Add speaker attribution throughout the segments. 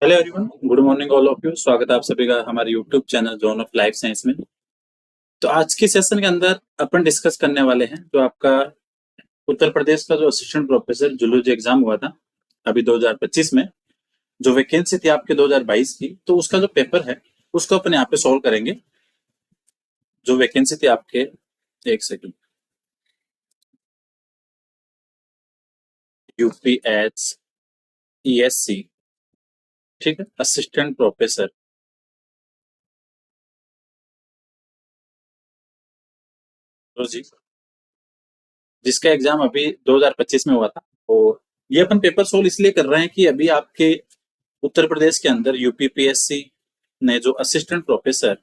Speaker 1: Hello everyone, good morning all of you. स्वागत है आप सभी का हमारे YouTube channel zone of life science में। तो आज की सेशन के अंदर अपन डिस्कस करने वाले हैं जो आपका उत्तर प्रदेश का जो असिस्टेंट प्रोफेसर जूलॉजी एग्जाम हुआ था अभी 2025 में, जो वैकेंसी थी आपके 2022 की, तो उसका जो पेपर है उसको अपन यहाँ पे सॉल्व करेंगे। जो वैकेंसी थी आपके, एक सेकंड, UPSC, ठीक है, असिस्टेंट प्रोफेसर। तो जी, जिसका एग्जाम अभी 2025 में हुआ था। और ये अपन पेपर सोल्व इसलिए कर रहे हैं कि अभी आपके उत्तर प्रदेश के अंदर यूपीपीएससी ने जो असिस्टेंट प्रोफेसर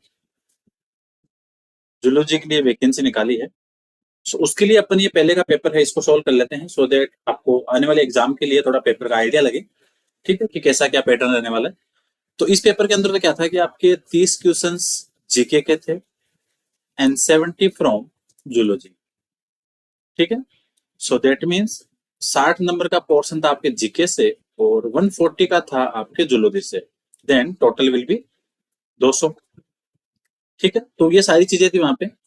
Speaker 1: जूलॉजी के लिए वैकेंसी निकाली है, सो उसके लिए अपन ये पहले का पेपर है इसको सोल्व कर लेते हैं, सो दैट आपको आने वाले एग्जाम के लिए थोड़ा पेपर का आइडिया लगे, ठीक है, कि कैसा क्या पैटर्न रहने वाला है। तो इस पेपर के अंदर तो क्या था कि आपके 30 क्वेश्चंस जीके के थे एंड 70 फ्रॉम जूलॉजी, ठीक है। सो दैट मीन्स 60 नंबर का पोर्शन था आपके जीके से और 140 का था आपके जूलॉजी से। देन टोटल विल बी 200, ठीक है। तो ये सारी चीजें थी वहां पे।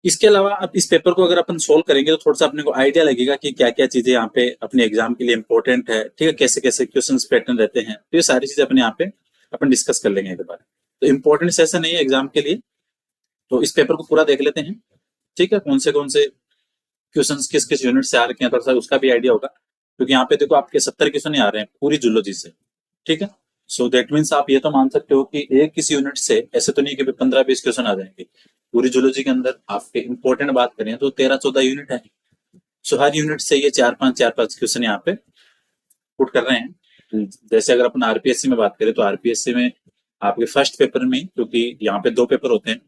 Speaker 1: इसके अलावा अब इस पेपर को अगर अपन सोल्व करेंगे तो थोड़ा सा अपने को आइडिया लगेगा कि क्या क्या चीजें यहाँ पे अपने एग्जाम के लिए इंपॉर्टेंट है, ठीक है, कैसे कैसे क्वेश्चन पैटर्न रहते हैं, तो ये सारी चीजें अपने यहाँ पे अपन डिस्कस कर लेंगे एक बार। तो इंपॉर्टेंट सेशन है ये एग्जाम के लिए, तो इस पेपर को पूरा देख लेते हैं, ठीक है। कौन से क्वेश्चन किस किस यूनिट से आ रखे हैं, थोड़ा सा उसका भी आइडिया होगा, क्योंकि यहाँ पे देखो आपके 70 क्वेश्चन ही आ रहे हैं पूरी जूलॉजी से, ठीक है। सो दैट मीन्स आप ये तो मान सकते हो कि एक किसी यूनिट से ऐसे तो नहीं कि 15-20 क्वेश्चन आ जाएंगे। पूरी जूलॉजी के अंदर आपके इंपॉर्टेंट बात करें तो 13-14 यूनिट है। सो हर यूनिट से ये चार पांच क्वेश्चन यहाँ पे पुट कर रहे हैं। जैसे अगर अपन आरपीएससी में बात करें तो आरपीएससी में आपके फर्स्ट पेपर में, क्योंकि यहाँ पे 2 पेपर होते हैं,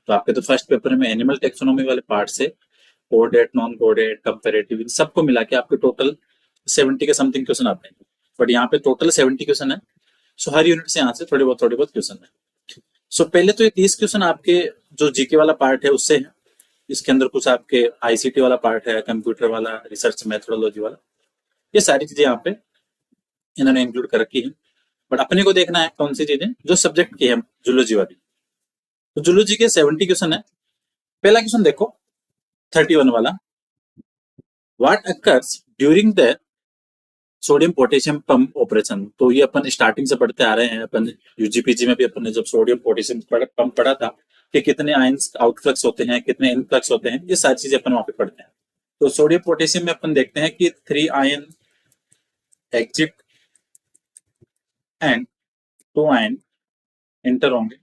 Speaker 1: तो आपके तो फर्स्ट पेपर में एनिमल टेक्सोनॉमी वाले पार्ट से कोडेट, नॉन कोडेट, कंपेरेटिव, इन सबको मिला के आपके टोटल 70 के समथिंग क्वेश्चन आते हैं। बट यहाँ पे टोटल 70 क्वेश्चन है। सो हर यूनिट से यहाँ से थोड़े बहुत क्वेश्चन है। सो पहले तो ये 30 क्वेश्चन आपके जो जीके वाला पार्ट है उससे है। इसके अंदर कुछ आपके आईसीटी वाला पार्ट है, कंप्यूटर वाला, रिसर्च मेथोडोलॉजी वाला, ये सारी चीजें यहाँ पे इन्होंने इंक्लूड कर रखी है। बट अपने को देखना है कौन सी चीजें जो सब्जेक्ट की है, जूलॉजी वाली। तो जूलॉजी के 70 क्वेश्चन है। पहला क्वेश्चन देखो, 31 वाला, what occurs during the sodium potassium pump operation. तो ये अपन स्टार्टिंग से पढ़ते आ रहे हैं, अपन यूजीपीजी में भी अपन ने जब सोडियम पोटेशियम पंप पढ़ा था कि कितने आयंस आउटफ्लक्स होते हैं, कितने इनफ्लक्स होते हैं, ये सारी चीजें अपन वहां पे पढ़ते हैं। तो सोडियम पोटेशियम में अपन देखते हैं कि 3 ion exit and 2 ion inter होंगे।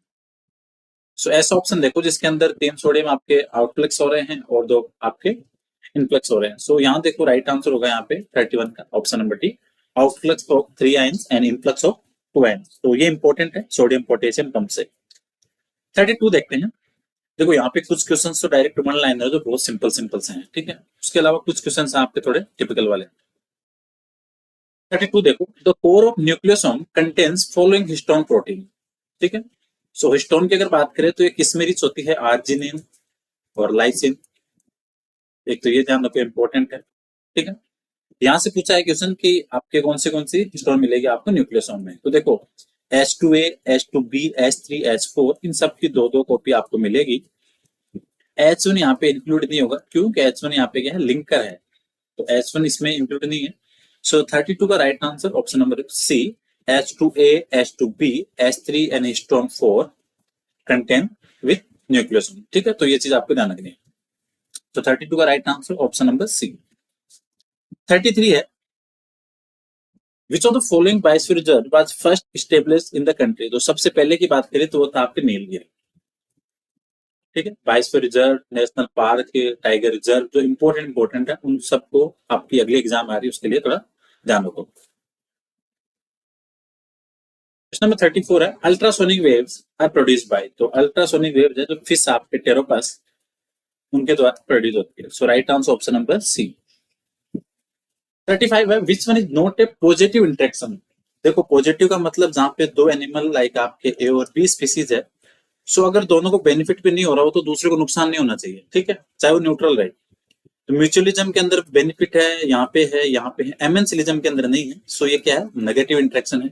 Speaker 1: सो ऐसा ऑप्शन देखो जिसके अंदर 3 सोडियम आपके आउटफ्लक्स हो रहे हैं और 2 आपके इनफ्लक्स हो रहे हैं। सो यहाँ देखो राइट आंसर होगा यहाँ पे 31 का option number D, outflux of 3 ions and influx of 2 ions. तो ये इंपॉर्टेंट है सोडियम पोटेशियम पंप से। 32 देखते हैं। देखो यहाँ पे कुछ क्वेश्चन तो डायरेक्ट वन लाइन है जो बहुत सिंपल सिंपल से हैं, ठीक है। उसके अलावा कुछ क्वेश्चन आपके थोड़े टिपिकल वाले। 32 देखो, the core of nucleosome contains following histone protein, ठीक है। सो हिस्टोन की अगर बात करें तो ये किस में रिच होती है, आर्जिनिन और लाइसिन। एक तो ये ध्यान रखो, इंपॉर्टेंट है, ठीक है। यहाँ से पूछा है क्वेश्चन कि आपके कौन सी हिस्टोन मिलेगी आपको न्यूक्लियोसोम में। तो देखो H2A, H2B, H3, H4, इन सब की 2-2 कॉपी आपको मिलेगी। H1 यहाँ पे इंक्लूड नहीं होगा क्योंकि H1 यहाँ पे क्या है, लिंकर है, तो H1 इसमें इंक्लूड नहीं है। सो 32 का right answer option number C, H2A, H2B, H3 and histone 4 contain with nucleosome, ठीक है। तो ये चीज आपको ध्यान रखनी है। तो 32 का right answer option number C. 33 है, which of the following biosphere reserve was first established in the country. तो सबसे पहले की बात करें तो वो था आपके नीलगिरी, ठीक है। Biosphere reserve, national park, tiger reserve, जो इंपॉर्टेंट है उन सबको आपकी अगली एग्जाम आ रही है उसके लिए थोड़ा ध्यान रखो। क्वेश्चन नंबर 34 है, ultrasonic waves are produced by. तो अल्ट्रासोनिक वेव्स है जो फिश आपके टेरोपस उनके द्वारा प्रोड्यूस होती है। So right answer option number C. 35 है, which one is not a positive interaction. देखो पॉजिटिव का मतलब जहां पे 2 एनिमल लाइक आपके ए और बी स्पीसीज है, सो अगर दोनों को बेनिफिट भी नहीं हो रहा हो तो दूसरे को नुकसान नहीं होना चाहिए, ठीक है, चाहे वो न्यूट्रल रहे। तो म्यूचुअलिज्म के अंदर बेनिफिट है, यहाँ पे है, यहाँ पे है, एमेंसिलिज्म के अंदर नहीं है। सो ये क्या है, नेगेटिव इंटरेक्शन है।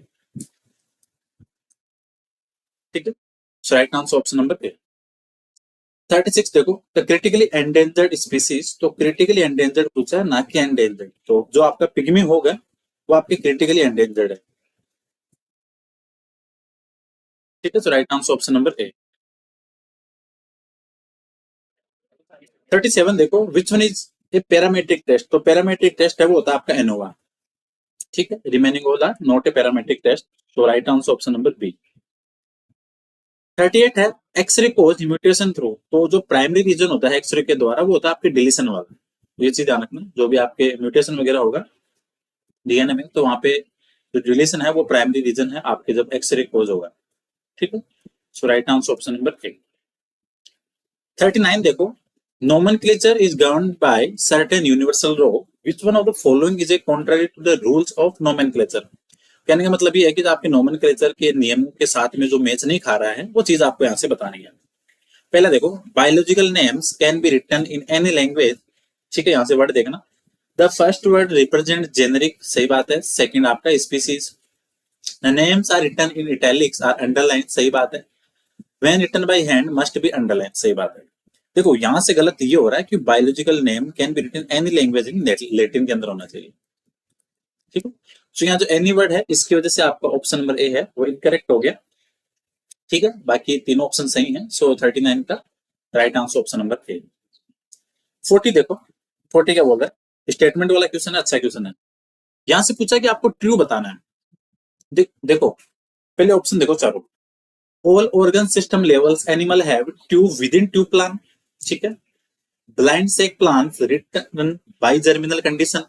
Speaker 1: ठीक है, so right answer option number A. 36 देखो, द क्रिटिकली एंडेंजर्ड स्पीसीज, तो क्रिटिकली एंडेंजर्ड पूछा है ना कि एंडेंजर्ड, तो जो आपका पिग्मी होगा वो आपके क्रिटिकली एंडेंजर्ड है। ठीक है, so right answer option number A. 37 देखो, which one is a parametric test, तो पैरामेट्रिक टेस्ट है वो होता है आपका एनोवा। ठीक है, remaining all are not a parametric test, so right answer option number B. 38 है, एक्सरे कोज म्यूटेशन थ्रू, तो जो प्राइमरी रीजन होता है एक्सरे के द्वारा वो होता है आपके डिलीशन वाला। ये चीज ध्यान रखना, जो भी आपके म्यूटेशन वगैरह होगा डीएनए में, तो वहां पे जो डिलीशन है वो प्राइमरी रीजन है आपके जब एक्सरे कोज होगा। ठीक है, so right answer option number A. 39 देखो, nomenclature is governed by certain universal law, which one of the following is a contrary to the rules of nomenclature। कहने का मतलब ये है कि आपके नोमेनक्लेचर के नियमों के साथ में जो मैच नहीं खा रहा है वो चीज आपको यहाँ से बतानी है। पहला देखो, biological names can be written in any language. ठीक है, यहाँ से वर्ड देखना, the first word represent generic, सही बात है। सेकंड आपका species, the names are written in italics are underline, सही बात है। When written by hand must be underline, सही बात है। देखो यहां से गलत ये हो रहा है कि biological name can be written any language in Latin के अंदर होना चाहिए। ठीक है, तो यहाँ जो एनी वर्ड है इसकी वजह से आपका ऑप्शन नंबर ए है वो इनकरेक्ट हो गया। ठीक है, बाकी तीनों ऑप्शन सही हैं, सो 39 का राइट आंसर ऑप्शन नंबर ए। 40 देखो, 40 क्या बोल रहा है, स्टेटमेंट वाला क्वेश्चन है, अच्छा क्वेश्चन है। यहां से पूछा कि आपको ट्रू बताना है। देखो पहले ऑप्शन देखो चारों, all organ system levels animal have tube within tube plan. ठीक है, blind sac plants written by germinal condition,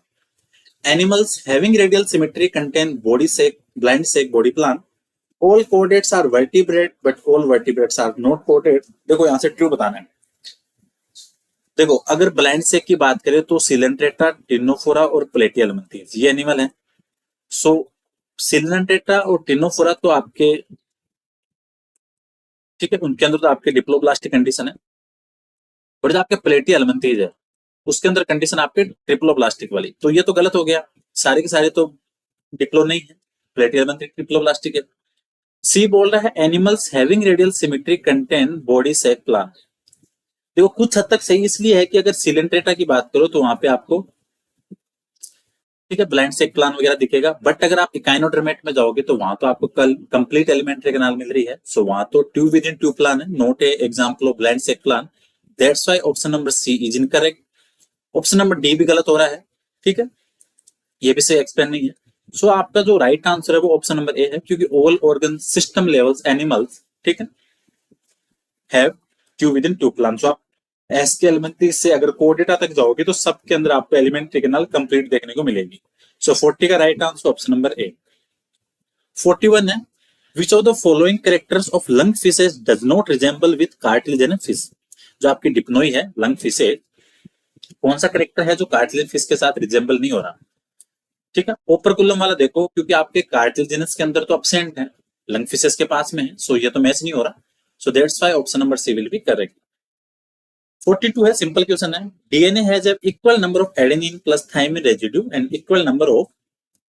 Speaker 1: animals having radial symmetry contain body sac, blind sac body plan, all chordates are vertebrate but all vertebrates are not chordate। देखो यहां से true बताना है। देखो अगर blind सेक की बात करें तो सिलेंट्रेटा, टिनोफोरा और प्लेटियलमंथीज ये एनिमल है। सो सिलेंट्रेटा और टिनोफोरा तो आपके, ठीक है, उनके अंदर तो आपके डिप्लोब्लास्टिक कंडीशन है, और जो आपके प्लेटियलमंथीज है उसके अंदर कंडीशन आपके ट्रिप्लोब्लास्टिक वाली, तो ये तो गलत हो गया, सारे के सारे तो डिप्लो नहीं है, प्लेटियलमंथीज ट्रिप्लोब्लास्टिक है। सी बोल रहा है animals having radial symmetry contain body sac plan. देखो कुछ हद तक सही इसलिए है कि अगर सिलेंट्रेटा की बात करो तो वहां पे आपको, ठीक है, ब्लाइंड सेक प्लान वगैरह दिखेगा, बट अगर आप इकाइनोडर्मेट में जाओगे तो वहां तो आपको कल कंप्लीट एलिमेंट्री कैनाल मिल रही है, सो वहां तो tube within tube plan है, not a example of blind sac plan. That's why option number C is incorrect. Option number D भी गलत हो रहा है। ठीक है, ये भी सही एक्सप्लेन नहीं है। सो आपका जो राइट आंसर है वो ऑप्शन नंबर ए है, क्योंकि all organ system levels animals, ठीक है, have tube within tube plan. So आप एस के एलिमेंट्री से अगर कोडेटा तक जाओगे तो सबके अंदर आपको एलिमेंट्री कैनाल कंप्लीट देखने को मिलेगी। सो 40 का राइट आंसर ऑप्शन नंबर ए। 41 है, which of the following characters of lung fishes does not resemble with cartilaginous fish. जो आपकी डिप्नोई है लंग फिशेस, कौन सा कैरेक्टर है जो कार्टिलेज फिश के साथ रिजेंबल नहीं हो रहा। ठीक है, ओपरकुलम वाला देखो, क्योंकि आपके कार्टिलेजिनस के अंदर तो एब्सेंट है, लंग फिशेस के पास में है, सो ये तो मैच नहीं हो रहा, so that's why option number C will be correct. 42 है, सिंपल क्वेश्चन है, DNA has equal number of adenine plus thymine residue and equal number of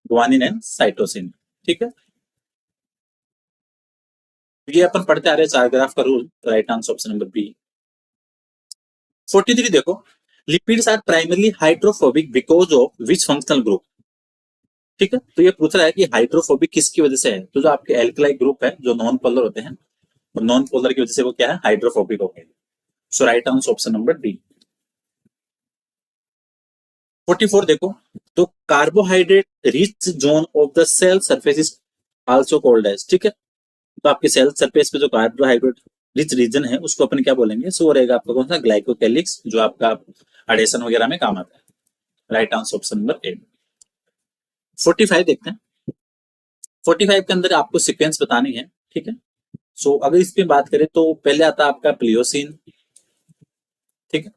Speaker 1: guanine and cytosine. ठीक है, ये अपन पढ़ते आ रहे हैं चार ग्राफ का rule, right answer option number B. 43 देखो, lipids are primarily hydrophobic because of which functional group. ठीक है, तो ये पूछ रहा है कि हाइड्रोफोबिक किसकी वजह से है, तो जो आपके एल्कलाई ग्रुप है जो नॉन पोलर होते हैं, और नॉन पोलर की वजह से वो क्या है, हाइड्रोफोबिक हो गए। So right answer option number D. 44 देखो, तो carbohydrate rich zone of the cell surface is also called as. ठीक है, तो आपके सेल सरफेस पे जो कार्बोहाइड्रेट रिच रीजन है उसको अपन क्या बोलेंगे, सो रहेगा आपका कौन सा, ग्लाइकोकेलिक्स, जो आपका एडेशन वगैरह में काम आता है। राइट आंसर ऑप्शन नंबर ए। 45 देखते हैं, 45 के अंदर आपको सीक्वेंस बतानी है। ठीक है, सो अगर इस पे बात करें तो पहले आता है आपका प्लियोसिन, ठीक है,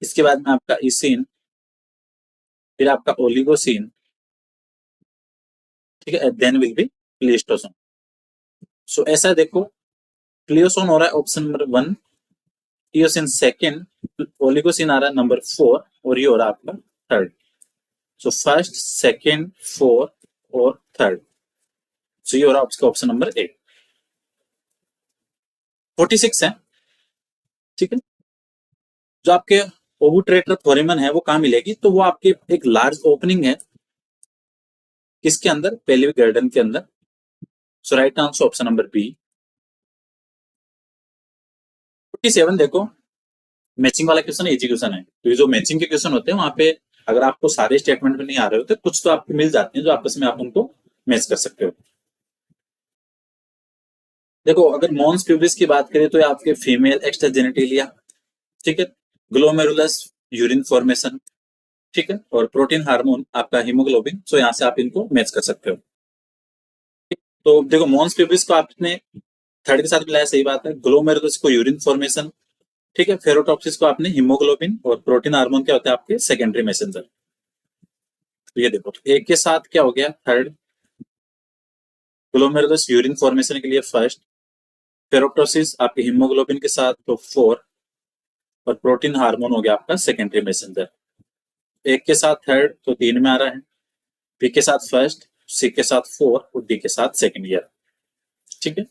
Speaker 1: इसके बाद में आपका इसिन, फिर आपका ओलिगोसिन, ठीक है, then will be Pleistocene. So ऐसा देखो, प्लियोसिन हो रहा है option number 1, Eocene second, Oligocene आ रहा है नंबर 4, और ये हो रहा है आपका third. So first, second, fourth और थर्ड, सो ये हो रहा है आपका ऑप्शन नंबर 8। 46 है, ठीक है। जो आपके ओबुट्रेटर फोरेमन है वो कहाँ मिलेगी, तो वो आपकी एक लार्ज ओपनिंग है किसके अंदर, पेल्विक गर्दन के अंदर। So right answer option number B. 47 देखो, मैचिंग वाला क्वेश्चन इजी क्वेश्चन है। तो ये जो मैचिंग के क्वेश्चन होते हैं वहां पे अगर आपको सारे स्टेटमेंट में नहीं आ रहे होते, कुछ तो आपको मिल जाते हैं जो आपस में आप उनको मैच कर सकते हो। देखो अगर मॉन्स प्यूबिस की बात करें तो ये आपके फीमेल एक्स्ट्रा जेनेटिलिया, ठीक है। ग्लोमेरुलस यूरिन फॉर्मेशन, ठीक है। और प्रोटीन हार्मोन आपका हीमोग्लोबिन, सो यहाँ से आप इनको मैच कर सकते हो। तो देखो मॉन्स प्यूबिस को आपने थर्ड के साथ मिलाया, सही बात है। ग्लोमेरुलस को यूरिन फॉर्मेशन, ठीक है। फेरोटॉप्सिस को आपने हीमोग्लोबिन, और प्रोटीन हार्मोन क्या होता है आपके सेकेंडरी मैसेंजर। तो ये देखो एक के साथ क्या हो गया, थर्ड। ग्लोमेरुलस यूरिन फॉर्मेशन के लिए फर्स्ट, फेरोटोसिस आपके हीमोग्लोबिन के साथ तो फोर, और प्रोटीन हार्मोन हो गया आपका सेकेंडरी मैसेंजर। एक के साथ थर्ड तो तीन में आ रहा है, पी के साथ फर्स्ट, सी के साथ फोर, और डी के साथ सेकेंड ईयर, ठीक है।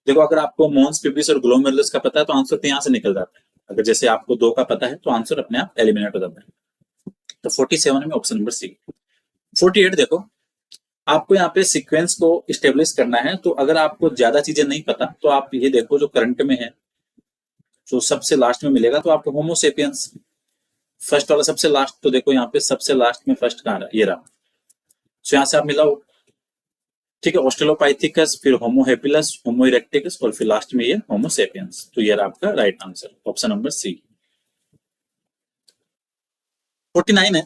Speaker 1: देखो अगर आपको मोन्स पिबिस और ग्लोमेरुलस का पता है तो आंसर तो यहाँ से निकल जाता है। अगर जैसे आपको दो का पता है तो आंसर अपने आप एलिमिनेट हो जाता है। तो 47 में ऑप्शन नंबर सी। 48 देखो, आपको यहाँ पे सीक्वेंस को स्टेब्लिश करना है। तो अगर आपको ज्यादा चीजें नहीं पता तो आप ये देखो जो करंट में है, जो सबसे लास्ट में मिलेगा तो आपको होमोसेपियंस फर्स्ट वाला सबसे लास्ट, तो देखो यहाँ पे सबसे लास्ट में फर्स्ट कहाँ रहा, ये रहा। तो यहाँ से आप मिलाओ, ठीक है। ऑस्ट्रेलोपाइथिकस, फिर होमो हेपिलस, होमो इरेक्टिकस, और फिर लास्ट में ये होमोसेपियंस। तो ये रहा आपका right answer option number C. 49 है,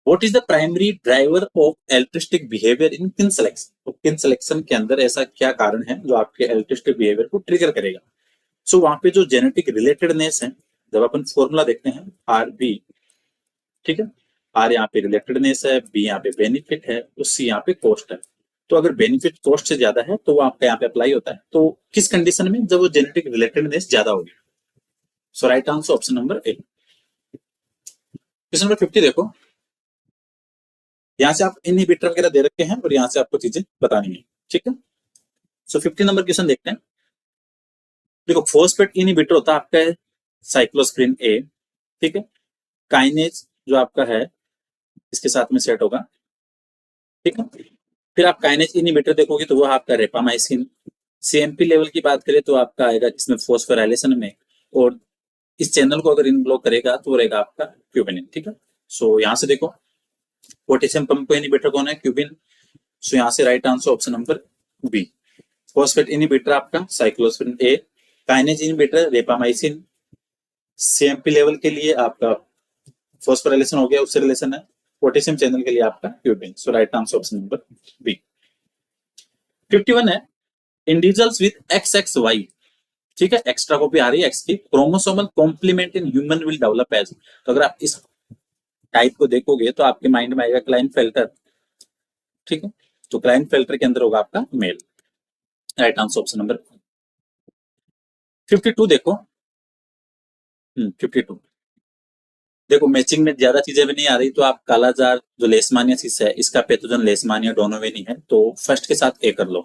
Speaker 1: what is the primary driver of altruistic behaviour in kin selection. तो किन सिलेक्शन के अंदर ऐसा क्या कारण है जो आपके इलेक्ट्रिस्टिक बिहेवियर को ट्रिगर करेगा। सो वहां पे जो जेनेटिक रिलेटेडनेस है, जब अपन फॉर्मूला देखते हैं आर बी, ठीक है। आर यहाँ पे रिलेटेडनेस है, बी यहाँ पे बेनिफिट है, और सी यहाँ पे कॉस्ट है। तो अगर बेनिफिट कॉस्ट से ज्यादा है तो वो आपका यहाँ पे अप्लाई होता है। तो किस कंडीशन में, जब वो जेनेटिक रिलेटेडनेस ज्यादा होगी। So right answer option number A. Question number 50 देखो, यहाँ से आप इनहिबिटर वगैरह दे रखे हैं और यहाँ से आपको चीजें बतानी है, ठीक है। सो 50 नंबर क्वेश्चन देखते हैं। देखो फोस्फेट इनहिबिटर होता है आपका साइक्लोस्प्रिन ए, ठीक है। काइनेज जो आपका है इसके साथ में सेट होगा, ठीक है। फिर आप काइनेज इनहिबिटर देखोगे तो वो आपका रेपामाइसिन। सीएमपी लेवल की बात करें तो आपका आएगा इसमें फोस्फोराइलेशन में, और इस चैनल को अगर इन ब्लॉक करेगा तो रहेगा आपका क्यूबिनिन, ठीक है। सो यहाँ से देखो पोटेशियम पंप इनहिबिटर कौन है, क्यूबिन। सो यहाँ से right answer option number B. Phosphate inhibitor आपका cyclosporin A, kinase inhibitor rapamycin, CMP level के लिए आपका फॉस्फोराइलेशन हो गया, उससे रिलेशन है। पोटेशियम चैनल के लिए आपका क्यूबिन। So right answer option number B. 51 है, individuals with X X Y, ठीक है, एक्स्ट्रा कॉपी आ रही है एक्स की, chromosomal complement in human will develop as. तो अगर आप इस टाइप को देखोगे तो आपके माइंड में आएगा क्लाइनफेल्टर, ठीक है। तो क्लाइनफेल्टर के अंदर होगा आपका male. Right answer option number 52 देखो। 52 देखो, मैचिंग में ज्यादा चीजें भी नहीं आ रही तो आप कालाजार जो लेशमानियासिस है इसका पैथोजन लेशमानिया डोनोवेनी है, तो फर्स्ट के साथ ए कर लो।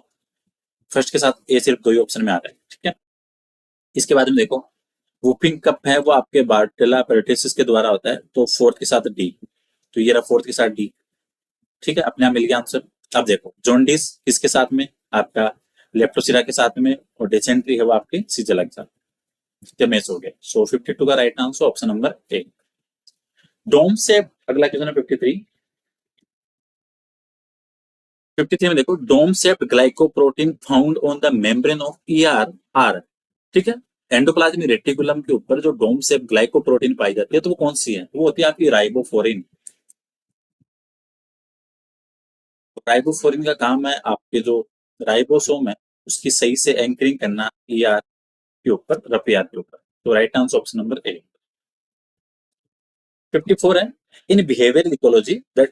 Speaker 1: फर्स्ट के साथ ए सिर्फ दो ही ऑप्शन में आ रहा है, ठीक है। इसके बाद में देखो वुपिंग कप है वो आपके बार्टेला पेरिटिस के द्वारा होता है, तो फोर्थ के साथ डी। तो ये रहा फोर्थ के साथ डी, ठीक है। अपने आप मिल गया आंसर। अब देखो जॉन्डिस किसके साथ में, आपका लेप्टोसिरा के साथ में, और डिसेंट्री है वो आपके सीजला के साथ मैच हो गया। सो 52 का right answer option number A. Dome से अगला क्वेश्चन है 53। 53 में देखो, dome shaped glycoprotein found on the membrane of ER R, ठीक है। एंडोप्लाज्मिक रेटिकुलम के ऊपर जो डोम शेप ग्लाइकोप्रोटीन पाई जाती है तो वो कौन सी है, वो होती है आपकी राइबोफोरिन। राइबोफोरिन का काम है आपके जो राइबोसोम है उसकी सही से एंकरिंग करना ईआर के ऊपर, रफियार के ऊपर। तो right answer option number A. 54 है, in behavioural ecology the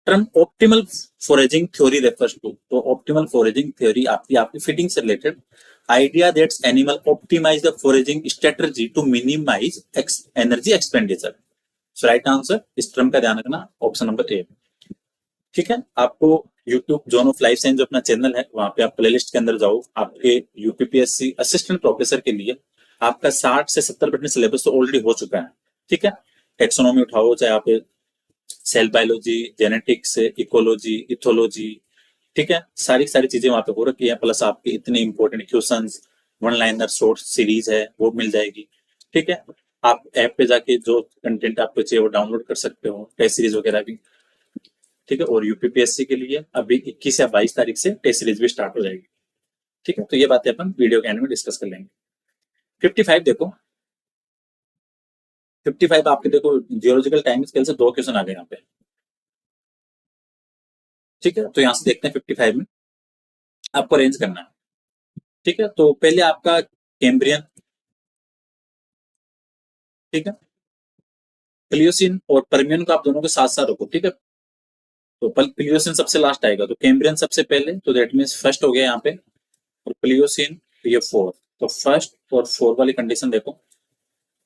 Speaker 1: term optimal foraging theory refers to. तो ऑप्टिमल फोरेजिंग थ्योरी आपकी आपकी फिटिंग से related idea that's animal optimise the foraging strategy to minimise energy expenditure. So right answer इस term का ध्यान रखना option number A, ठीक है। आपको YouTube zone of life science जो अपना चैनल है, वहां पे आप प्लेलिस्ट के अंदर जाओ, आपके यूपीपीएससी असिस्टेंट प्रोफेसर के लिए आपका 60 से 70% सिलेबस तो ऑलरेडी हो चुका है। ठीक है, टेक्सोनॉमी उठाओ, चाहे आप cell biology, genetics, ecology, ethology, ठीक है, सारी सारी चीजें वहां पे हो रखी है। प्लस आपकी इतनी important questions, one liner short series है वो मिल जाएगी। ठीक है, आप ऐप पे जाके जो कंटेंट आपको चाहिए वो डाउनलोड कर सकते हो, टेस्ट सीरीज वगैरह भी। ठीक है, और यूपीपीएससी के लिए अभी 21 या 22 तारीख से टेस्ट सीरीज भी स्टार्ट हो जाएगी। ठीक है, तो ये बातें अपन वीडियो के एंड में डिस्कस कर लेंगे। 55 देखो, 55 आपके देखो जियोलॉजिकल टाइम स्केल से 2 क्वेश्चन आ गए यहाँ पे। ठीक है, तो यहाँ से देखते हैं 55 में आपको अरेंज करना है। ठीक है, तो पहले आपका कैम्ब्रियन, ठीक है, प्लियोसिन और परमियन को आप दोनों के साथ साथ रखो। ठीक है, तो प्लियोसिन सबसे लास्ट आएगा, तो कैम्ब्रियन सबसे पहले, तो दैट मीन्स फर्स्ट हो गया यहाँ पे, और प्लियोसिन ये फोर्थ। तो फर्स्ट और फोर्थ वाली कंडीशन देखो,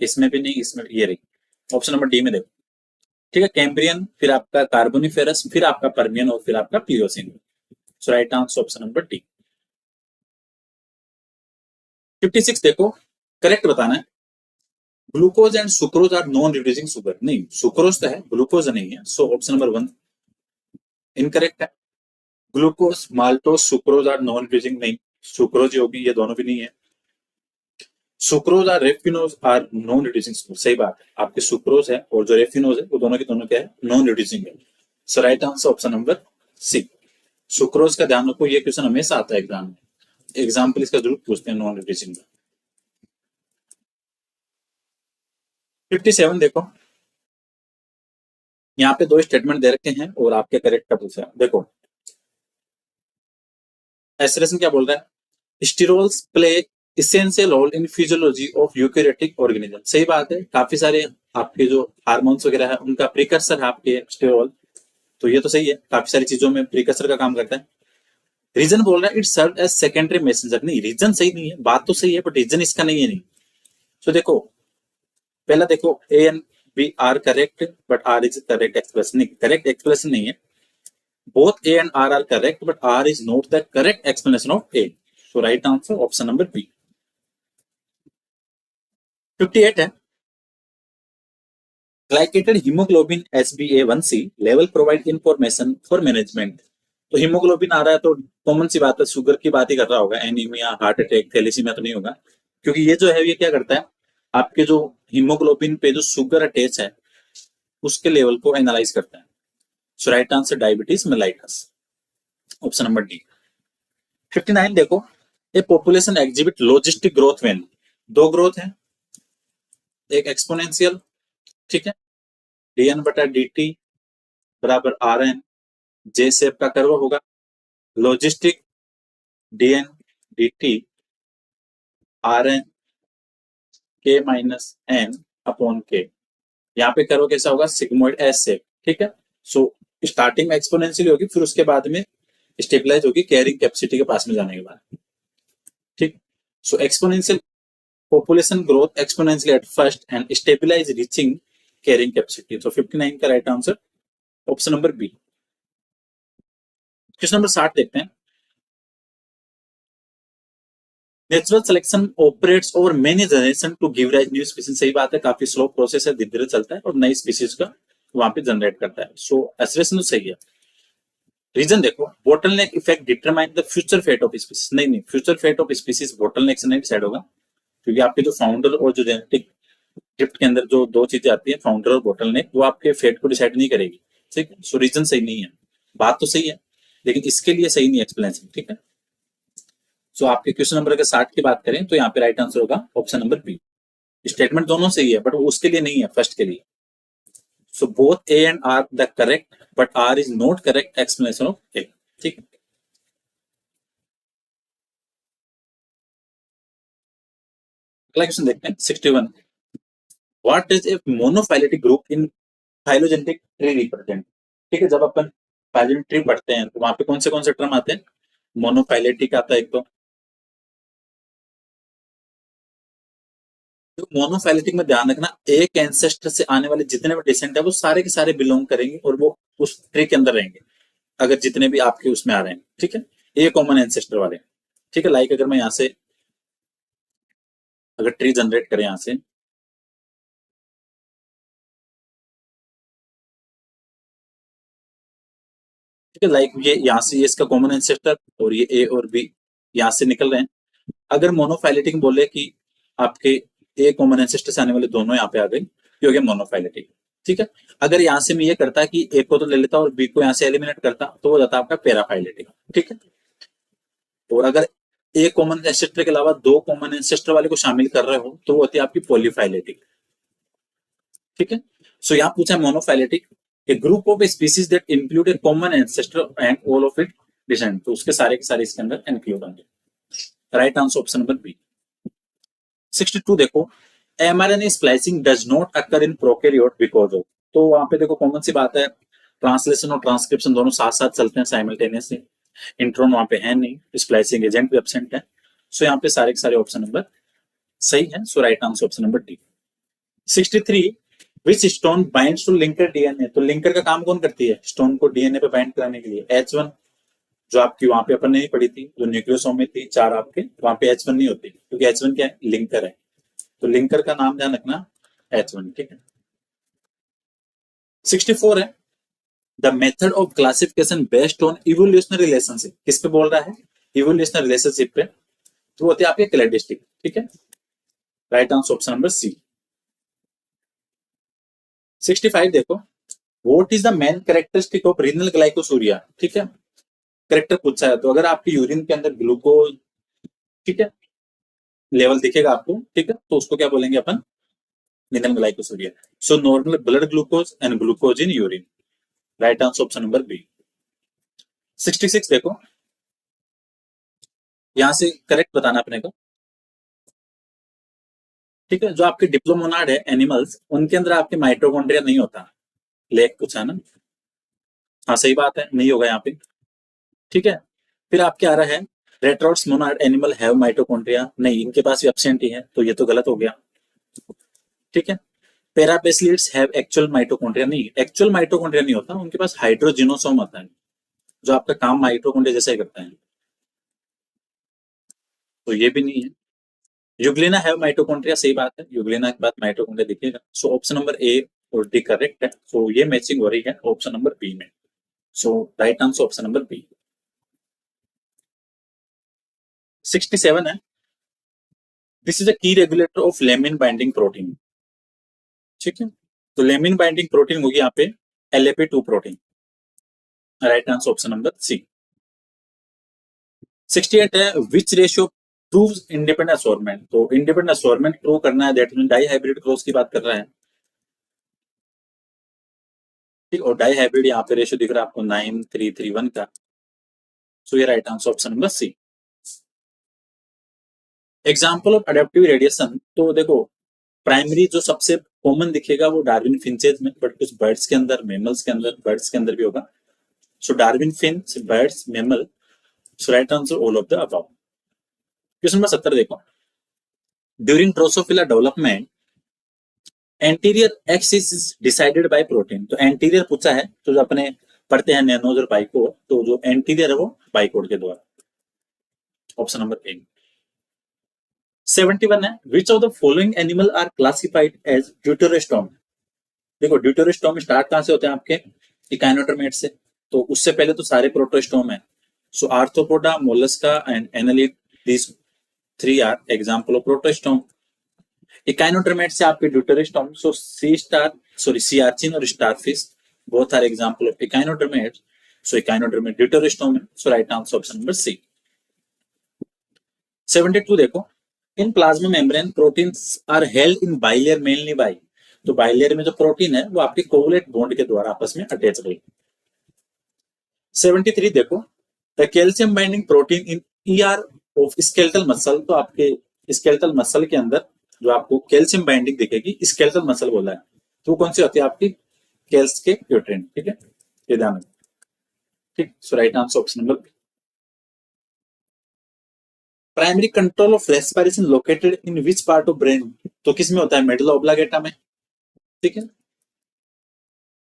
Speaker 1: इसमें भी नहीं, इसमें ये रही, ऑप्शन नंबर डी में देखो। ठीक है, कैम्ब्रियन, फिर आपका कार्बोनिफेरस, फिर आपका परमियन और फिर आपका Pliocene. So right answer option number D. 56 देखो, करेक्ट बताना है। Glucose and sucrose are non reducing sugar, नहीं सुक्रोज तो है, ग्लूकोज नहीं है, सो ऑप्शन नंबर 1 इनकरेक्ट है। Glucose, maltose, sucrose are non reducing, नहीं सुक्रोज ही होगी, ये दोनों भी नहीं है। सुक्रोज और raffinose are non reducing sugar, सही बात है, आपके सुक्रोज है और जो रेफिनोज है वो दोनों के दोनों क्या है, नॉन रिड्यूसिंग है। So right answer option number C. Sucrose का ध्यान रखो, ये क्वेश्चन हमेशा आता है एग्जाम में, एग्जाम्पल इसका जरूर पूछते हैं नॉन रिड्यूसिंग का। 57 देखो, यहाँ पे 2 स्टेटमेंट दे रखे हैं और आपके करेक्ट का पूछा है। देखो एसरेसन क्या बोल रहा है, sterols play essential role in physiology of eukaryotic organism, सही बात है, काफी सारे आपके जो हार्मोन्स वगैरह है उनका प्रिकर्सर है आपके स्टीरोल, तो ये तो सही है, काफी सारी चीजों में प्रिकर्सर का काम करता है। रीजन बोल रहा है it serve as secondary messenger, नहीं रीजन सही नहीं है, बात तो सही है बट रीजन इसका नहीं है, नहीं। तो देखो पहला देखो, A and B are correct but R is correct expression, नहीं करेक्ट एक्सप्रेशन नहीं है। Both A and R correct but R is not the correct explanation of A, so right answer option number B. 58 है, glycated haemoglobin HbA1c level provide information for management, तो haemoglobin आ रहा है तो common सी बात है, शुगर की बात ही कर रहा होगा, एनीमिया, हार्ट अटैक, थैलेसीमिया तो नहीं होगा, क्योंकि ये जो है ये क्या करता है, आपके जो हीमोग्लोबिन पे जो शुगर अटैच है उसके लेवल को एनालाइज करता है। So right answer diabetes mellitus, option number D. 59 देखो, a population exhibit logistic growth when, दो ग्रोथ है, एक एक्सपोनेंशियल, ठीक है, dn बटा dt बराबर rn, जे शेप का कर्व होगा, logistic dn dt rn k minus n upon k, यहाँ पे कर्व कैसा होगा, सिग्मोइड एस शेप। ठीक है, सो स्टार्टिंग में एक्सपोनेंशियल होगी, फिर उसके बाद में स्टेबलाइज होगी कैरिंग कैपेसिटी के पास में जाने के बाद। ठीक, so exponential population growth exponentially at first and stabilize reaching carrying capacity, so 59 का right answer option number B. Question number 60 देखते हैं, natural selection operates over many generation to give rise new species, सही बात है, काफी slow process है, धीरे धीरे चलता है और नई स्पीसीज का वहां पे जनरेट करता है, सो एसरेशन सही है। रीजन देखो, bottleneck effect determine the future fate of species, नहीं नहीं future fate of species bottleneck से नहीं डिसाइड होगा, क्योंकि आपके जो फाउंडर और जो जेनेटिक ड्रिफ्ट के अंदर जो दो चीजें आती है, फाउंडर और बोटलनेक, वो आपके फेट को डिसाइड नहीं करेगी। ठीक है, सो रीजन सही नहीं है, बात तो सही है लेकिन इसके लिए सही नहीं एक्सप्लेनेशन। ठीक है, सो आपके क्वेश्चन नंबर अगर 60 की बात करें तो यहाँ पे राइट आंसर होगा ऑप्शन नंबर बी। स्टेटमेंट दोनों सही है बट वो उसके लिए नहीं है, फर्स्ट के लिए। So both A and R the correct but R is not correct explanation of A. ठीक, अगला क्वेश्चन देखते हैं 61, what is a monophyletic group in phylogenetic tree represent. ठीक है, जब अपन फाइलोजेनेटिक ट्री पढ़ते हैं तो वहां पे कौन से टर्म आते हैं, मोनोफाइलेटिक आता है एक, तो मोनोफाइलेटिक में ध्यान रखना, एक एंसेस्टर से आने वाले जितने भी डिसेंट है वो सारे के सारे बिलोंग करेंगे और वो उस ट्री के अंदर रहेंगे। अगर जितने भी आपके उसमें आ रहे हैं, ठीक है, ये कॉमन एंसेस्टर वाले, ठीक है। लाइक अगर मैं यहाँ से अगर ट्री जनरेट करें यहाँ से, ठीक है, लाइक ये यहाँ से ये इसका कॉमन एंसेस्टर और ये ए और बी यहाँ से निकल रहे हैं। अगर मोनोफाइलेटिक बोले कि आपके ए कॉमन एंसेस्टर से आने वाले दोनों यहाँ पे आ गए, ये हो गया मोनोफाइलेटिक, ठीक है। अगर यहाँ से मैं ये करता कि ए को तो ले लेता और बी को यहाँ से एलिमिनेट करता तो वो जाता आपका पैराफाइलेटिक, ठीक है। और अगर एक कॉमन एंसेस्टर के अलावा दो कॉमन एंसेस्टर वाले को शामिल कर रहे हो तो वो होती है आपकी पॉलीफाइलेटिक, ठीक है। सो यहाँ पूछा monophyletic, a group of species that include a common ancestor and all of it descend, तो उसके सारे के सारे इसके अंदर इंक्लूड होंगे। Right answer option number B. 62 देखो, mRNA splicing does not occur in prokaryote because of, तो वहां पे देखो कॉमन सी बात है, ट्रांसलेशन और ट्रांसक्रिप्शन दोनों साथ साथ चलते हैं साइमल्टेनियसली, इंट्रोन वहां पे है नहीं, स्प्लाइसिंग एजेंट भी एब्सेंट है। सो यहाँ पे सारे के सारे ऑप्शन नंबर सही है। So right answer option number D. 63, which histone binds to linker DNA, तो लिंकर का काम कौन करती है स्टोन को डीएनए पे बाइंड कराने के लिए? H1, जो आपकी वहां पे अपन ने नहीं पढ़ी थी, जो न्यूक्लियोसोम में थी चार आपके, वहां पे H1 नहीं होती क्योंकि H1 क्या है, लिंकर है। तो लिंकर का नाम ध्यान रखना H1, ठीक है। 64 है, the method of classification based on evolutionary relationship, किस पे बोल रहा है? इवोल्यूशनरी रिलेशनशिप पे। तो होती है आपके क्लैडिस्टिक, ठीक है। Right answer option number C. 65 देखो, what is the main characteristic of renal glycosuria, ठीक है, करेक्टर पूछा है। तो अगर आपके यूरिन के अंदर ग्लूकोज, ठीक है, लेवल दिखेगा आपको, ठीक है, तो उसको क्या बोलेंगे अपन? Renal glycosuria. So normal blood glucose and glucose in urine. Right answer option number B. 66 देखो, यहां से करेक्ट बताना अपने को, ठीक है। जो आपके डिप्लोमोनाड है एनिमल्स, उनके अंदर आपके माइटोकॉन्ड्रिया नहीं होता, लेक पूछा ना। हाँ सही बात है, नहीं होगा यहाँ पे, ठीक है। फिर आपके आ रहा है रेट्रोट्स मोनाड एनिमल हैव माइटोकॉन्ड्रिया, नहीं, इनके पास भी एब्सेंट ही है, तो ये तो गलत हो गया, ठीक है। पैरापेसिलिड्स हैव एक्चुअल माइटोकॉन्ड्रिया, नहीं, एक्चुअल माइटोकॉन्ड्रिया नहीं होता, उनके पास हाइड्रोजिनोसोम होता है जो आपका काम माइटोकॉन्ड्रिया जैसा ही करता है, तो ये भी नहीं है। यूग्लिना हैव माइटोकॉन्ड्रिया, सही बात है, यूग्लिना के बाद माइटोकॉन्ड्रिया दिखेगा। सो ऑप्शन नंबर ए और डी करेक्ट है। सो ये मैचिंग हो रही है ऑप्शन नंबर बी में। So right answer option number B. 67 है, this is a key regulator of lamin binding protein, ठीक है। तो लेमिन बाइंडिंग प्रोटीन होगी यहाँ पे LAP2 protein. Right answer option number C. 68 है, which ratio proves independent assortment, तो इंडिपेंडेंट असोर्टमेंट प्रूव करना है, that mean dihybrid cross की बात कर रहा है, ठीक। और डाई हाइब्रिड यहाँ पे रेशियो दिख रहा है आपको 9331 का। सो ये right answer option number C. Example of adaptive radiation, तो देखो प्राइमरी जो सबसे कॉमन दिखेगा वो डार्विन फिंचेज में, बट कुछ बर्ड्स के अंदर, मेमल्स के अंदर, बर्ड्स के अंदर भी होगा। So Darwin finch, birds, mammal. So right answer all of the above. Question number 70 देखो, during Drosophila development anterior axis is decided by protein, तो एंटीरियर पूछा है, तो जो अपने पढ़ते हैं नैनोज और बाइकोड, तो जो एंटीरियर है वो बाइकोड के द्वारा। Option number A. 71 है, which of the following animal are classified as deuterostome, देखो ड्यूटेरोस्टोम स्टार्ट कहां से होते हैं आपके? इकाइनोटर्मेट से, तो उससे पहले तो सारे प्रोटोस्टोम है। So Arthropoda, Mollusca and annelid, these three are example of protostome. Echinoderm से आपके deuterostome, so sea star, sorry sea urchin और starfish, both are example of echinoderm. So echinoderm deuterostome है। So right answer option number C. 72 देखो, in plasma membrane proteins are held in bilayer mainly by, तो bilayer में जो protein है वो आपके covalent bond के द्वारा आपस में अटैच रही। 73 देखो, the calcium binding protein in ER of skeletal muscle, तो आपके स्केलेटल मसल के अंदर जो आपको कैल्शियम बाइंडिंग दिखेगी, स्केलेटल मसल बोला है, तो वो कौन सी होती है आपकी? कैल्स के प्रोटीन, ठीक है, ये ध्यान रखना, ठीक। So right answer option number B. Primary control of respiration located in which part of brain, तो किस में होता है? मेडुला ऑब्लांगेटा में, ठीक है।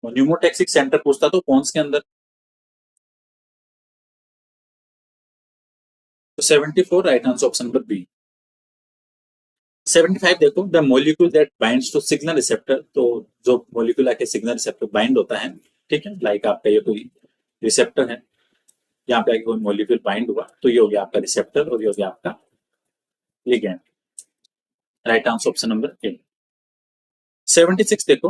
Speaker 1: न्यूमोटेक्सिक सेंटर पूछता तो पोन्स के अंदर, 74 right answer option number B. 75 देखो, the molecule that binds to signal receptor, तो जो मोलिक्यूल आके सिग्नल रिसेप्टर बाइंड होता है, ठीक है, लाइक आपका ये कोई रिसेप्टर है, यहाँ पे आके कोई मोलिक्यूल बाइंड हुआ तो ये हो गया आपका रिसेप्टर और ये हो गया आपका ligand. Right answer option number A. 76 देखो,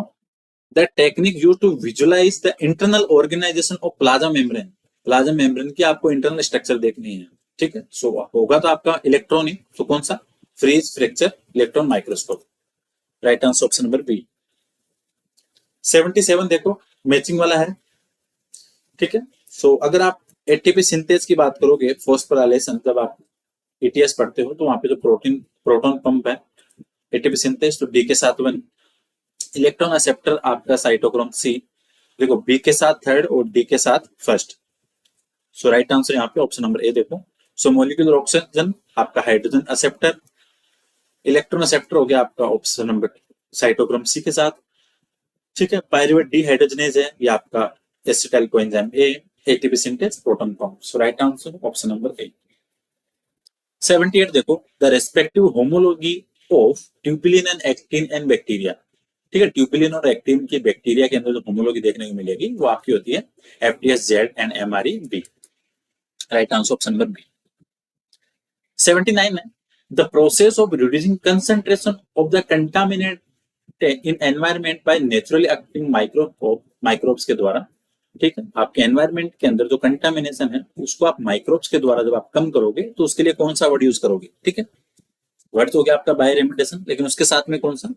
Speaker 1: the technique used to visualise the internal organisation of plasma membrane. Plasma membrane की आपको इंटरनल स्ट्रक्चर देखनी है, ठीक है, सो होगा तो आपका इलेक्ट्रॉनिक, तो कौन सा, freeze fracture electron microscope. Right answer option number B. 77 देखो, मैचिंग वाला है, ठीक है, सो अगर आप एटीपी सिंथेस की बात करोगे, फॉस्फोराइलेशन, जब आप ईटीएस पढ़ते हो तो वहां पे जो प्रोटॉन पंप है, एटीपी सिंथेस, तो डी के साथ 1, इलेक्ट्रॉन एक्सेप्टर आपका साइटोक्रोम सी, देखो बी के साथ थर्ड और डी के साथ फर्स्ट। सो राइट आंसर यहाँ पे ऑप्शन नंबर ए देखो। सो मोलिक्यूलर ऑक्सीजन आपका हाइड्रोजन एक्सेप्टर, इलेक्ट्रॉन एक्सेप्टर हो गया आपका ऑप्शन नंबर साइटोक्रोम सी के साथ, ठीक है, पायरुवेट डिहाइड्रोजनेज है ये आपका acetyl coenzyme A, ATP synthase proton pump. So right answer option number ए। 78 देखो, the respective homology of tubulin and actin and bacteria, ठीक है, ट्यूबिलिन और एक्टिन की बैक्टीरिया के अंदर जो होमोलॉजी देखने को मिलेगी वो आपकी होती है FTS Z and MRE B. Right answer option number B. 79 है, the process of reducing concentration of the contaminate in environment by naturally acting microbes के द्वारा, ठीक है, आपके एनवायरमेंट के अंदर जो कंटामिनेशन है उसको आप माइक्रोब्स के द्वारा जब आप कम करोगे तो उसके लिए कौन सा वर्ड यूज करोगे, ठीक है, वर्ड तो हो गया आपका बायोरेमिडिएशन, लेकिन उसके साथ में कौन सा,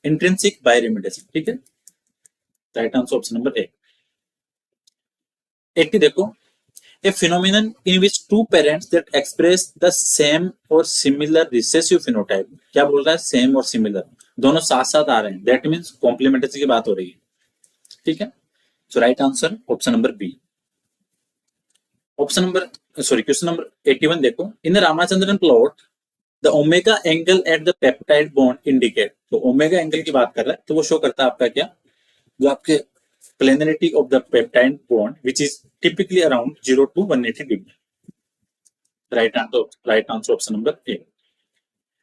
Speaker 1: इंट्रिंसिक बायोरेमिडिएशन, ठीक है। Right answer option number A. 80 देखो, a phenomenon in which two parents that express the same or similar recessive phenotype, क्या बोल रहा है, सेम और सिमिलर दोनों साथ साथ आ रहे हैं, दैट मींस कॉम्प्लीमेंट्री की बात हो रही है, ठीक है। So right answer option number B. Option number question number 81 देखो, in the Ramachandran plot the omega angle at the peptide bond indicate, तो ओमेगा एंगल की बात कर रहा है तो वो शो करता है आपका क्या, जो आपके planarity of the peptide bond which is typically around 0 to 180 degree. Right answer option number ए।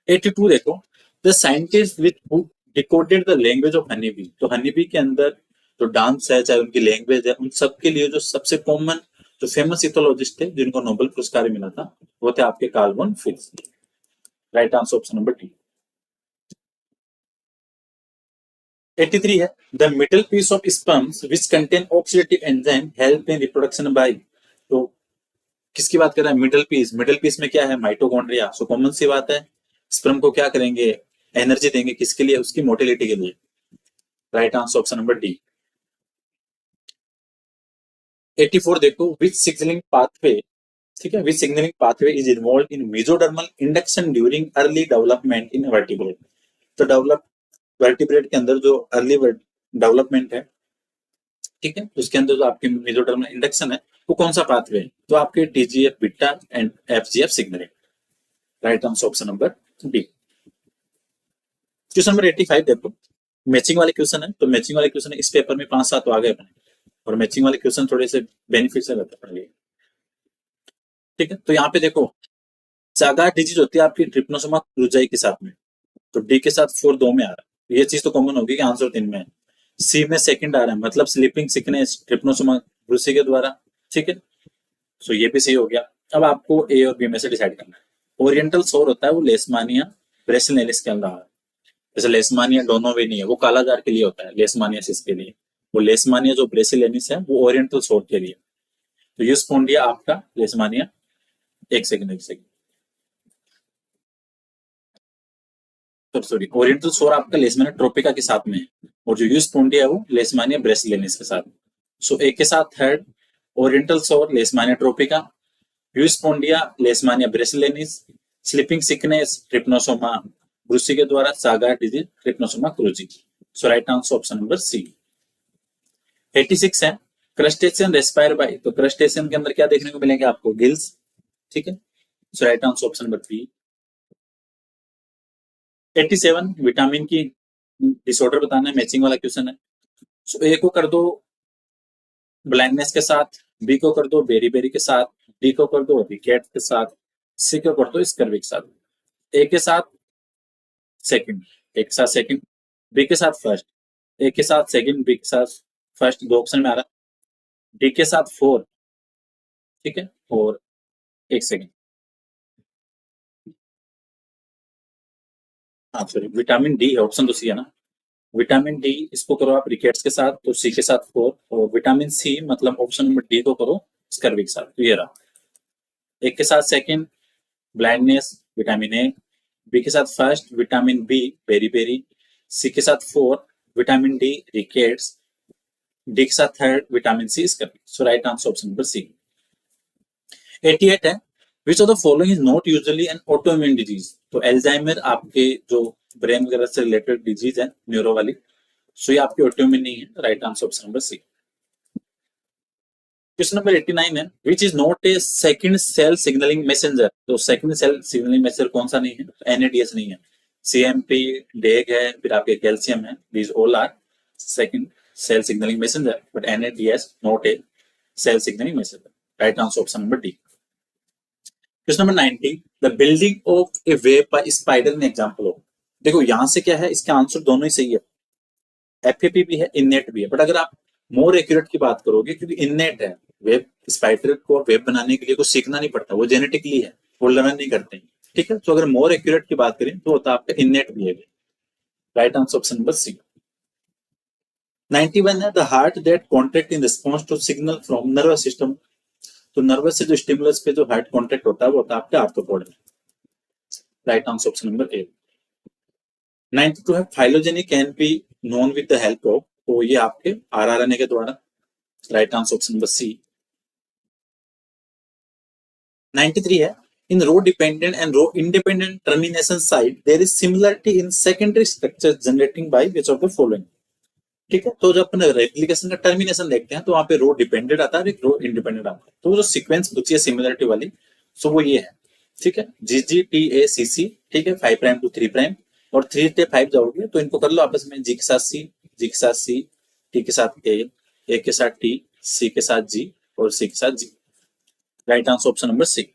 Speaker 1: 82 देखो, the scientist which who decoded the language of honey bee, तो हनी बी के अंदर जो डांस है, चाहे उनकी लैंग्वेज है, उन सब के लिए जो सबसे कॉमन जो फेमस इथोलॉजिस्ट थे जिनको नोबेल पुरस्कार मिला था वो थे आपके Carl von Phillips. Right answer option number D. 83 है, the middle piece of sperms which contain oxidative enzyme help in reproduction by, तो किसकी बात कर रहा है, मिडल पीस में क्या है, माइटोकॉन्ड्रिया। सो कॉमन सी बात है, स्पर्म को क्या करेंगे, एनर्जी देंगे, किसके लिए, उसकी मोटिलिटी के लिए। Right answer option number D. 84 देखो, विच सिग्नलिंग पाथवे, ठीक है, which signalling pathway is involve in mesodermal induction during early development in vertebrate, तो वर्टिब्रेट के अंदर जो अर्ली डेवलपमेंट है, ठीक है, उसके अंदर जो आपके मेसोडर्मल इंडक्शन है वो कौन सा पाथवे है, तो आपके TGF beta and FGF signalling. Right answer option number B. Question number 85 देखो, मैचिंग वाले क्वेश्चन है, तो मैचिंग वाले क्वेश्चन इस पेपर में 5-7 तो आ गए अपने, और मैचिंग वाले क्वेश्चन थोड़े से बेनिफिशियल रहते हैं, ठीक है। तो यहाँ पे देखो, सागार डिजीज होती है आपकी ट्रिप्नोसोमा क्रूजाई के साथ में, तो डी के साथ 4 2 में आ रहा है, ये चीज तो कॉमन होगी कि आंसर 3 में है। सी में सेकंड आ रहा है, मतलब स्लीपिंग सिकनेस ट्रिप्नोसोमा क्रूजाई के द्वारा, ठीक है, सो ये भी सही हो गया। अब आपको ए और बी में से डिसाइड करना है। ओरिएंटल सोर होता है वो लेशमानिया ब्रेसिलेनिस के अंदर, जैसे लेशमानिया डोनोवेनी है वो कालाजार के लिए होता है, लेशमानियासिस के लिए, वो लेशमानिया जो ब्रेसिलेनिस है वो ओरिएंटल सोर के लिए। तो यूस्पोंडिया आपका लेशमानिया, एक सेकंड सॉरी, ओरिएंटल सोर आपका लेशमानिया ट्रोपिका के साथ में है, और जो यूस्पोंडिया है वो लेशमानिया ब्रेसिलेनिस के साथ। सो एक के साथ third, oriental sore Leishmania tropica, espundia Leishmania braziliensis, sleeping sickness Trypanosoma brucei के द्वारा, Chagas disease Trypanosoma cruzi. So right answer option number C. 86 है, क्रस्टेशियन रेस्पायर बाय, तो क्रस्टेशियन के अंदर क्या देखने को मिलेंगे आपको, गिल्स, ठीक है, so right answer option number B. 87 vitamin की डिसऑर्डर बताना है, मैचिंग वाला क्वेश्चन है। सो ए को कर दो ब्लाइंडनेस के साथ, बी को कर दो बेरी बेरी के साथ, डी को कर दो रिकेट के साथ, सी को कर दो इस कर्व के साथ, ए के साथ सेकंड, ए के साथ सेकंड, बी के साथ फर्स्ट, ए के साथ सेकंड, बी के साथ फर्स्ट, दो ऑप्शन में आ रहा है। डी के साथ फोर, ठीक है, और एक सेकंड, हाँ सॉरी, विटामिन डी है, ऑप्शन तो सी है ना। विटामिन डी इसको करो आप रिकेट्स के साथ, तो सी के साथ फोर, और विटामिन सी मतलब ऑप्शन नंबर डी को करो स्कर्वी के साथ, तो ये रहा। एक के साथ second blindness vitamin A, B के साथ first vitamin B beri beri, C के साथ four vitamin D rickets, D के साथ third vitamin C scurvy. So right answer option number C. 88 है, which of the following is not usually an autoimmune disease. तो Alzheimer आपके जो brain वगैरह से रिलेटेड डिजीज है न्यूरो वाली, सो ये आपकी ऑटोइम्यून नहीं है, right answer option number C. Question number 89 है, which is not a second cell signalling messenger. तो सेकंड सेल सिग्नलिंग मैसेंजर कौन सा नहीं है, एनएडीएस नहीं है, सीएमपी डेग है, फिर आपके कैल्शियम है, these all are second cell signalling messenger, but NADs not a cell signalling messenger, right answer option number D. Question number 90, the building of a web by spider में example हो। देखो यहां से क्या है, इसका आंसर दोनों ही सही है, एफएपी भी है, इननेट भी है, बट अगर आप मोर एक्यूरेट की बात करोगे, क्योंकि इननेट है, वेब स्पाइडर को वेब बनाने के लिए कुछ सीखना नहीं पड़ता, वो जेनेटिकली है, वो लर्न नहीं करते हैं, ठीक है। तो अगर मोर एक्यूरेट की बात करें तो होता है आपका innate behaviour, right answer option number C. 91 है, the heart that contract in response to signal from nervous system. तो नर्वस से जो स्टिमुलस पे जो हार्ट कॉन्ट्रैक्ट होता है वो होता है आपका आर्थ्रोपोड में, right answer option number A. 92 है, phylogeny can be known with the help of. तो ये आपके आरआरएनए के द्वारा, right answer option number C. 93 है, in row dependent and row independent termination site there is similarity in secondary structure generating by which of the following। ठीक है, तो जब अपन रेप्लिकेशन का टर्मिनेशन देखते हैं तो वहां पे रो डिपेंडेंट आता है, एक रो इंडिपेंडेंट आता है, तो वो जो सीक्वेंस पूछी है सिमिलरिटी वाली, सो वो ये है, ठीक है, जी जी टी ए सी सी, ठीक है, 5 प्राइम टू 3 प्राइम, और 3 से 5 जाओगे तो इनको कर लो आपस में, जी के साथ सी, जी के साथ सी, टी के साथ ए के साथ टी, सी के साथ जी, और सी के साथ G, right answer option number C.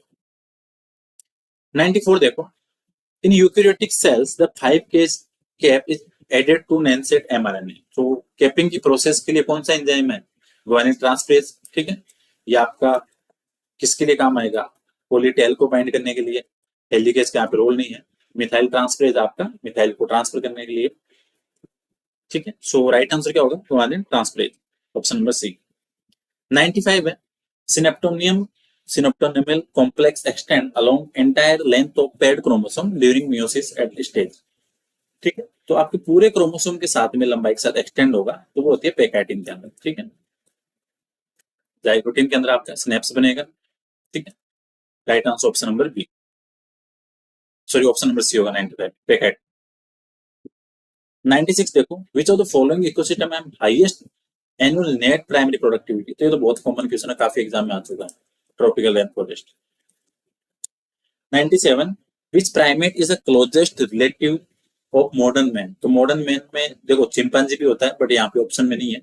Speaker 1: 94 देखो, in eukaryotic cells the 5 case cap is added to nascent mRNA. तो कैपिंग की प्रोसेस के लिए कौन सा एंजाइम है, ग्वानिन ट्रांसफरेज, ठीक है, ये आपका किसके लिए काम आएगा, पोलीटेल को बाइंड करने के लिए, हेलिकेज का यहाँ पे रोल नहीं है, मिथाइल ट्रांसफरेज आपका मिथाइल को ट्रांसफर करने के लिए, ठीक है। सो राइट आंसर क्या होगा, guanine transferase, option number C. 95 है, सिनेप्टोनियम synaptonemal complex extend along entire length of paired chromosome during meiosis at stage, ठीक है, तो आपके पूरे क्रोमोसोम के साथ में लंबाई के साथ एक्सटेंड होगा, तो वो होती है पेकाइटिन के अंदर, ठीक है। जाइगोटिन के अंदर आपका स्नेप्स बनेगा, ठीक है, right answer option number B, sorry option number C होगा 95 पेकाइट। 96 देखो, which of the following ecosystem have highest annual net primary productivity. तो ये तो बहुत कॉमन क्वेश्चन है, काफी एग्जाम में आ चुका है, tropical rain forest. 97, which primate is the closest relative of modern man. तो मॉडर्न मैन में देखो चिंपांजी भी होता है, बट यहाँ पे ऑप्शन में नहीं है,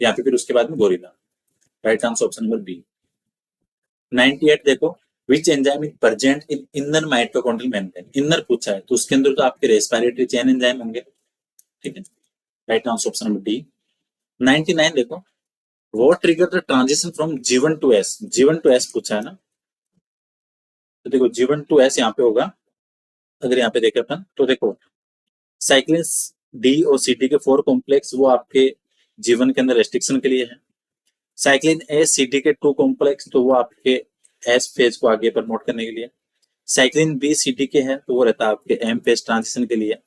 Speaker 1: यहाँ पे फिर उसके बाद में gorilla, right answer option number B. 98 देखो, which enzyme is present in inner mitochondrial membrane. Inner पूछा है तो उसके अंदर तो आपके रेस्पिरेटरी चेन एंजाइम होंगे, ठीक है, right answer option number D. 99 देखो, what trigger the transition from जीवन टू एस। जीवन टू एस पूछा है ना, तो देखो जीवन टू एस यहाँ पे होगा, अगर यहाँ पे देखे अपन तो देखो साइक्लिन डी और सी डी के 4 कॉम्प्लेक्स वो आपके जीवन के अंदर रेस्ट्रिक्शन के लिए है, साइक्लिन ए सी डी के 2 कॉम्प्लेक्स तो वो आपके एस फेज को आगे प्रमोट करने के लिए, साइक्लिन बी सी डी के है तो वो रहता है आपके एम फेज ट्रांजिशन के लिए,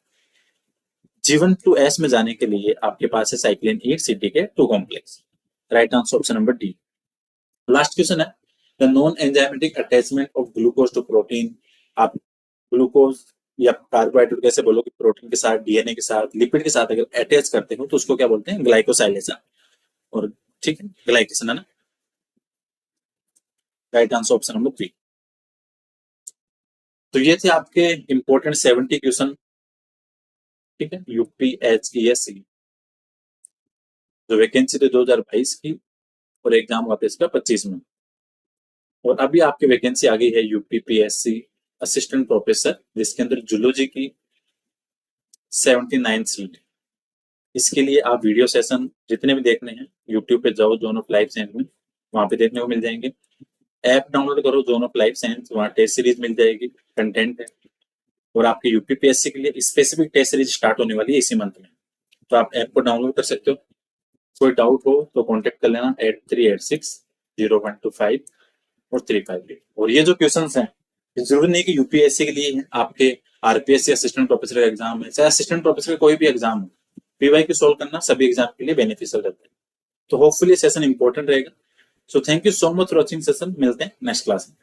Speaker 1: जीवन टू एस में जाने के लिए आपके पास है साइक्लिन ई सी डी के 2 complex, right answer option number D. Last question है, the non enzymatic attachment of glucose to protein. आप ग्लूकोज या कार्बोहाइड्रेट कैसे बोलोगे, प्रोटीन के साथ, डीएनए के साथ, लिपिड के साथ अगर अटैच करते हो तो उसको क्या बोलते हैं, ग्लाइकोसाइलेशन, और ठीक है ग्लाइकेशन है ना, राइट आंसर ऑप्शन नंबर 3। तो ये थे आपके इंपॉर्टेंट 70 क्वेश्चन, ठीक है, यूपीएससी जो वैकेंसी थी 2022 की, और एग्जाम हुआ था इसका 25 में, और अभी आपकी वैकेंसी आ गई है यूपीपीएससी असिस्टेंट प्रोफेसर, जिसके अंदर जूलॉजी की 79 सीट। इसके लिए आप वीडियो सेशन जितने भी देखने हैं यूट्यूब पे जाओ, जोन ऑफ लाइफ साइंस में, वहां पे देखने को मिल जाएंगे। ऐप डाउनलोड करो जोन ऑफ लाइफ साइंस, वहाँ टेस्ट सीरीज मिल जाएगी, कंटेंट है। और आपके यूपीपीएससी के लिए स्पेसिफिक टेस्ट सीरीज स्टार्ट होने वाली है इसी मंथ में, तो आप ऐप को डाउनलोड कर सकते हो। कोई डाउट हो तो कांटेक्ट कर लेना 8386 0125 और 358। और ये जो क्वेश्चन हैं, जरूरी नहीं कि यूपीएससी के लिए है, आपके आरपीएससी असिस्टेंट प्रोफेसर का एग्जाम है, चाहे असिस्टेंट प्रोफेसर का कोई भी एग्जाम हो, पीवाई की सोल्व करना सभी एग्जाम के लिए बेनिफिशियल रहता है। तो होपफुली सेशन इंपॉर्टेंट रहेगा। So thank you so much for watching session, मिलते हैं नेक्स्ट क्लास में।